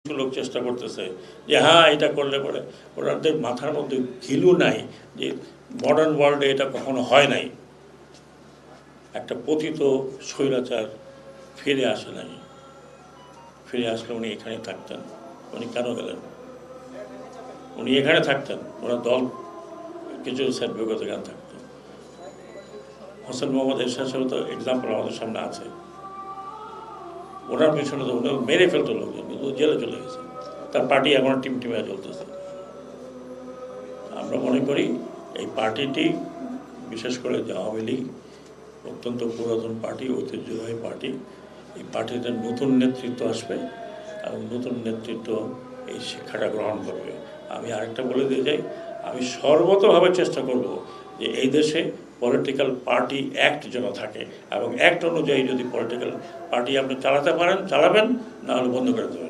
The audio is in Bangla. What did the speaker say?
লোক চেষ্টা করতেছে যে হ্যাঁ এটা করলে পরে ওনাদের মাথার মধ্যে ঘিলু নাই যে মডার্ন ওয়ার্ল্ডে এটা কখনো হয় নাই। একটা পতিত স্বৈরাচার ফিরে আসে নাই, ফিরে আসলে উনি এখানে থাকতেন। উনি কেন গেলেন? উনি এখানে থাকতেন, ওনার দল কিছু বিগত গান থাকতো। হোসেন মোহাম্মদ এরশাদ সাহেব তো এক্সাম্পল আমাদের সামনে আছে। ওনার পিছনে তো উনি মেরে ফেলতো লোকজন, কিন্তু জেলে চলে গেছে, তার পার্টি এখন টিমে চলতেছে। আমরা মনে করি এই পার্টিটি, বিশেষ করে আওয়ামী লীগ অত্যন্ত পুরাতন পার্টি, ঐতিহ্যবাহী পার্টি। এই পার্টিতে নতুন নেতৃত্ব আসবে এবং নতুন নেতৃত্ব এই শিক্ষাটা গ্রহণ করবে। আমি আরেকটা বলে দিয়ে যাই, আমি সর্বতভাবে চেষ্টা করব যে এই দেশে পলিটিক্যাল পার্টি অ্যাক্ট যেন থাকে, এবং অ্যাক্ট অনুযায়ী যদি পলিটিক্যাল পার্টি আপনি চালাতে পারেন চালাবেন, না হলে বন্ধ করে দেবেন।